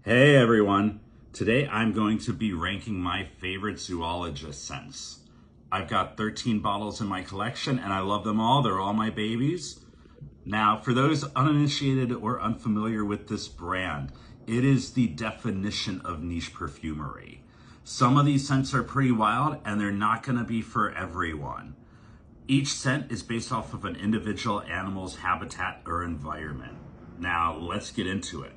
Hey everyone, today I'm going to be ranking my favorite Zoologist scents. I've got 13 bottles in my collection and I love them all. They're all my babies. Now, for those uninitiated or unfamiliar with this brand, it is the definition of niche perfumery. Some of these scents are pretty wild and they're not going to be for everyone. Each scent is based off of an individual animal's habitat or environment. Now, let's get into it.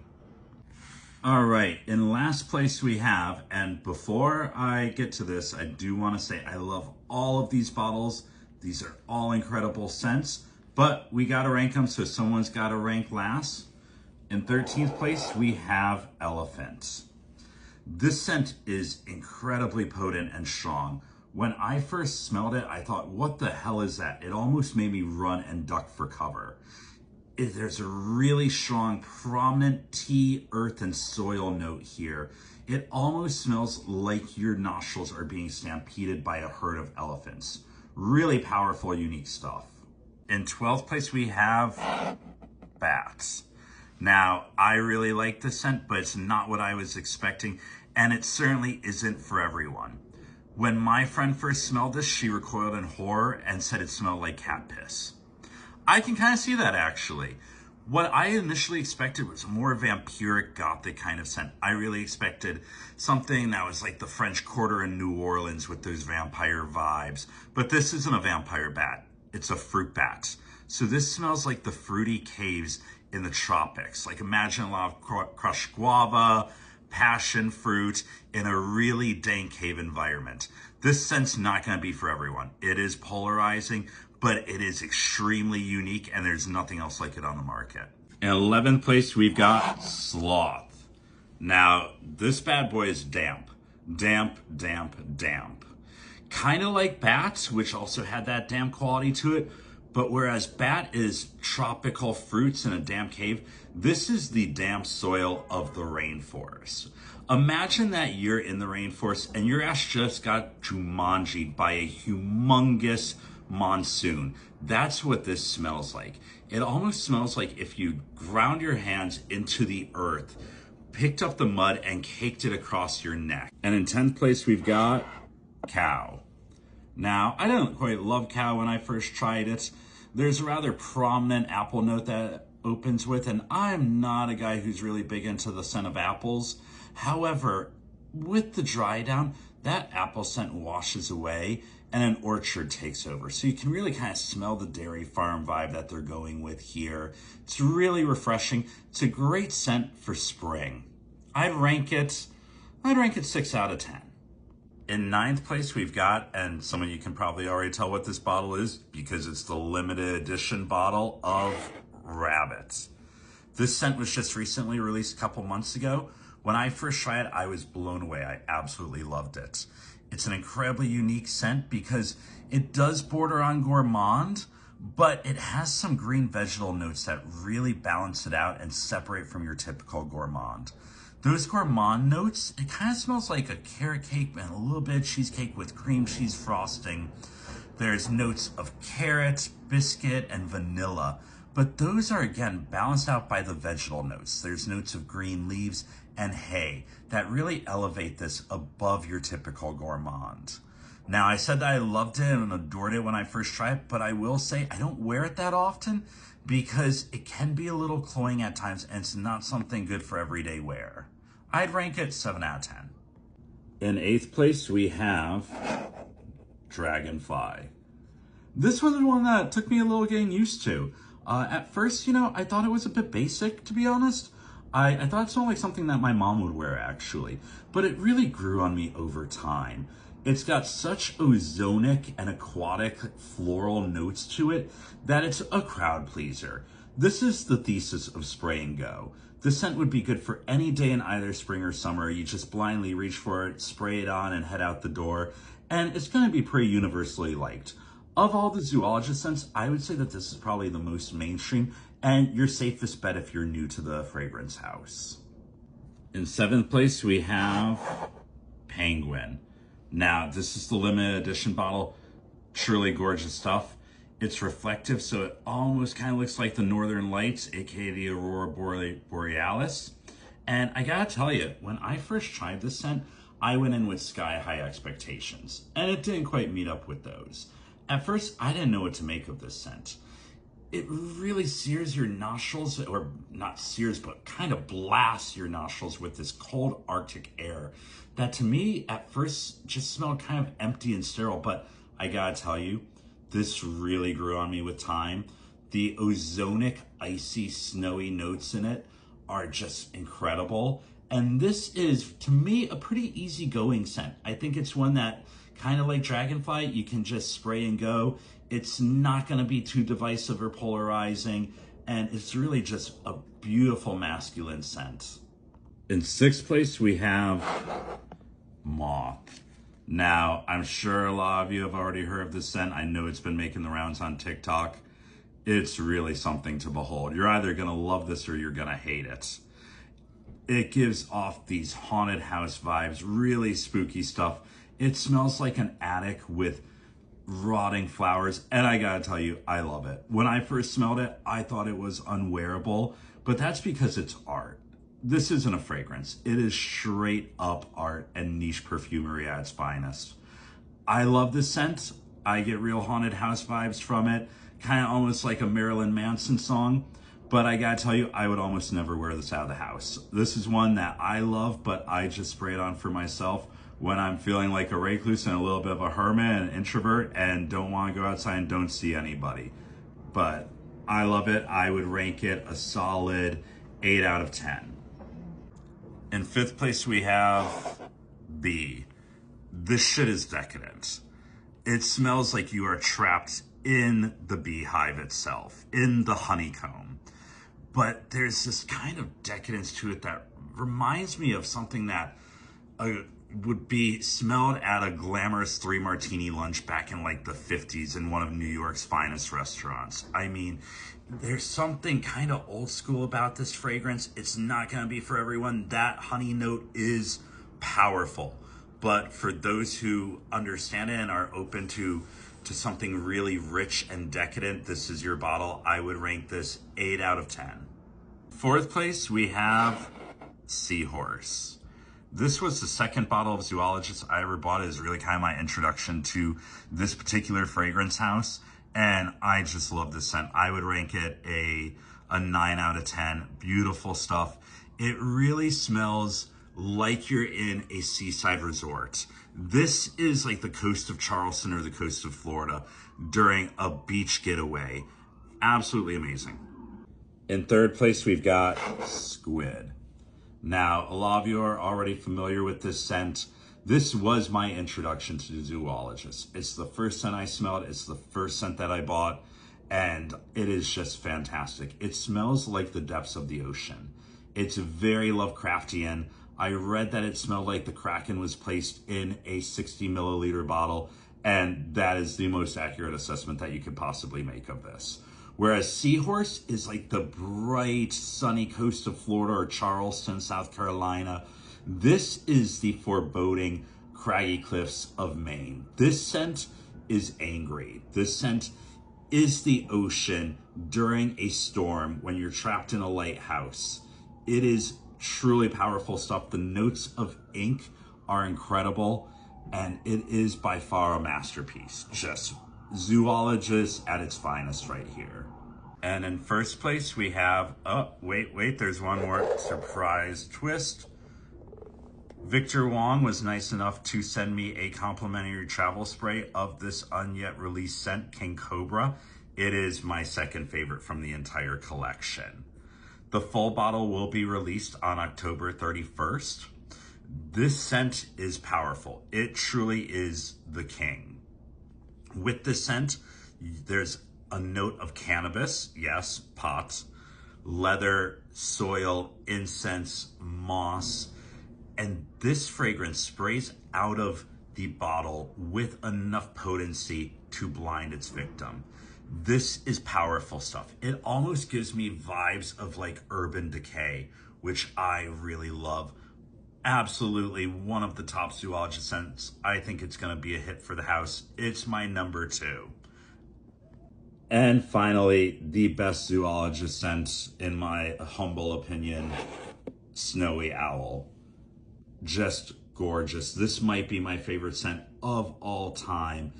All right, in last place we have, and before I get to this, I do want to say I love all of these bottles. These are all incredible scents, but we got to rank them, so someone's got to rank last. In 13th place, we have Elephant. This scent is incredibly potent and strong. When I first smelled it, I thought, what the hell is that? It almost made me run and duck for cover. There's a really strong, prominent tea, earth, and soil note here. It almost smells like your nostrils are being stampeded by a herd of elephants. Really powerful, unique stuff. In 12th place, we have Bats. Now, I really like this scent, but it's not what I was expecting, and it certainly isn't for everyone. When my friend first smelled this, she recoiled in horror and said it smelled like cat piss. I can kind of see that actually. What I initially expected was a more vampiric, gothic kind of scent. I really expected something that was like the French Quarter in New Orleans with those vampire vibes. But this isn't a vampire bat. It's a fruit bat. So this smells like the fruity caves in the tropics. Like imagine a lot of crushed guava, passion fruit in a really dank cave environment. This scent's not going to be for everyone. It is polarizing, but it is extremely unique and there's nothing else like it on the market. In 11th place, we've got Sloth. Now, this bad boy is damp. Damp, damp, damp. Kind of like Bat, which also had that damp quality to it, but whereas Bat is tropical fruits in a damp cave, this is the damp soil of the rainforest. Imagine that you're in the rainforest and your ass just got Jumanji'd by a humongous monsoon. That's what this smells like. It almost smells like if you ground your hands into the earth, picked up the mud and caked it across your neck. And in 10th place, we've got Cow. Now, I didn't quite love Cow when I first tried it. There's a rather prominent apple note that opens with, and I'm not a guy who's really big into the scent of apples. However, with the dry down, that apple scent washes away and an orchard takes over. So you can really kind of smell the dairy farm vibe that they're going with here. It's really refreshing. It's a great scent for spring. I'd rank it 6 out of 10. In 9th place, we've got, and some of you can probably already tell what this bottle is because it's the limited edition bottle of Rabbit. This scent was just recently released a couple months ago. When I first tried it, I was blown away. I absolutely loved it. It's an incredibly unique scent because it does border on gourmand, but it has some green vegetal notes that really balance it out and separate from your typical gourmand. Those gourmand notes, it kind of smells like a carrot cake and a little bit of cheesecake with cream cheese frosting. There's notes of carrot, biscuit, and vanilla, but those are again balanced out by the vegetal notes. There's notes of green leaves and hay that really elevate this above your typical gourmand. Now, I said that I loved it and adored it when I first tried it, but I will say I don't wear it that often because it can be a little cloying at times and it's not something good for everyday wear. I'd rank it 7 out of 10. In 8th place, we have Dragonfly. This was one that took me a little getting used to. At first, I thought it was a bit basic, to be honest. I thought it smelled like something that my mom would wear, actually. But it really grew on me over time. It's got such ozonic and aquatic floral notes to it that it's a crowd pleaser. This is the thesis of Spray and Go. This scent would be good for any day in either spring or summer. You just blindly reach for it, spray it on, and head out the door. And it's going to be pretty universally liked. Of all the Zoologist scents, I would say that this is probably the most mainstream and your safest bet if you're new to the fragrance house. In 7th place, we have Penguin. Now, this is the limited edition bottle. Truly gorgeous stuff. It's reflective, so it almost kind of looks like the Northern Lights, aka the Aurora Borealis. And I gotta tell you, when I first tried this scent, I went in with sky high expectations, and it didn't quite meet up with those. At first, I didn't know what to make of this scent. It really sears your nostrils, or not sears, but kind of blasts your nostrils with this cold Arctic air that to me at first just smelled kind of empty and sterile. But I gotta tell you, this really grew on me with time. The ozonic, icy, snowy notes in it are just incredible. And this is, to me, a pretty easygoing scent. I think it's one that, kind of like Dragonfly, you can just spray and go. It's not gonna be too divisive or polarizing, and it's really just a beautiful masculine scent. In sixth place, we have Moth. Now, I'm sure a lot of you have already heard of this scent. I know it's been making the rounds on TikTok. It's really something to behold. You're either gonna love this or you're gonna hate it. It gives off these haunted house vibes, really spooky stuff. It smells like an attic with rotting flowers, and I gotta tell you, I love it. When I first smelled it, I thought it was unwearable, but that's because it's art. This isn't a fragrance. It is straight up art and niche perfumery at its finest. I love this scent. I get real haunted house vibes from it, kind of almost like a Marilyn Manson song. But I gotta tell you, I would almost never wear this out of the house. This is one that I love, but I just spray it on for myself when I'm feeling like a recluse and a little bit of a hermit and an introvert and don't want to go outside and don't see anybody. But I love it. I would rank it a solid 8 out of 10. In fifth place, we have Bee. This shit is decadent. It smells like you are trapped in the beehive itself, in the honeycomb. But there's this kind of decadence to it that reminds me of something that would be smelled at a glamorous 3-martini lunch back in like the 50s in one of New York's finest restaurants. I mean, there's something kind of old school about this fragrance. It's not gonna be for everyone. That honey note is powerful. But for those who understand it and are open to something really rich and decadent, this is your bottle. I would rank this 8 out of 10. Fourth place, we have Seahorse. This was the second bottle of Zoologist I ever bought. It is really kind of my introduction to this particular fragrance house, and I just love this scent. I would rank it a 9 out of 10. Beautiful stuff. It really smells like you're in a seaside resort. This is like the coast of Charleston or the coast of Florida during a beach getaway. Absolutely amazing. In third place, we've got Squid. Now, a lot of you are already familiar with this scent. This was my introduction to the Zoologist. It's the first scent I smelled. It's the first scent that I bought, and it is just fantastic. It smells like the depths of the ocean. It's very Lovecraftian. I read that it smelled like the Kraken was placed in a 60 milliliter bottle, and that is the most accurate assessment that you could possibly make of this. Whereas Seahorse is like the bright, sunny coast of Florida or Charleston, South Carolina. This is the foreboding, craggy cliffs of Maine. This scent is angry. This scent is the ocean during a storm when you're trapped in a lighthouse. It is truly powerful stuff. The notes of ink are incredible, and it is by far a masterpiece. Just Zoologist at its finest right here. And in first place, we have, oh, wait, there's one more surprise twist. Victor Wong was nice enough to send me a complimentary travel spray of this unyet released scent, King Cobra. It is my second favorite from the entire collection. The full bottle will be released on October 31st. This scent is powerful. It truly is the king. With this scent, there's a note of cannabis, yes, pot, leather, soil, incense, moss, and this fragrance sprays out of the bottle with enough potency to blind its victim. This is powerful stuff. It almost gives me vibes of like Urban Decay, which I really love. Absolutely one of the top Zoologist scents. I think it's gonna be a hit for the house. It's my number 2. And finally, the best Zoologist scent, in my humble opinion, Snowy Owl. Just gorgeous. This might be my favorite scent of all time.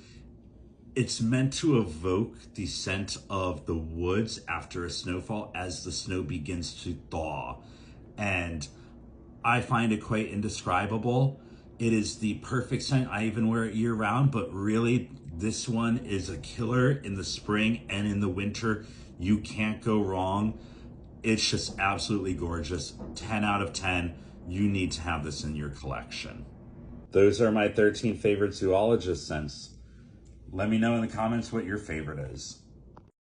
It's meant to evoke the scent of the woods after a snowfall as the snow begins to thaw. And I find it quite indescribable. It is the perfect scent. I even wear it year round, but really this one is a killer in the spring and in the winter. You can't go wrong. It's just absolutely gorgeous. 10 out of 10. You need to have this in your collection. Those are my 13 favorite zoologist scents. Let me know in the comments what your favorite is.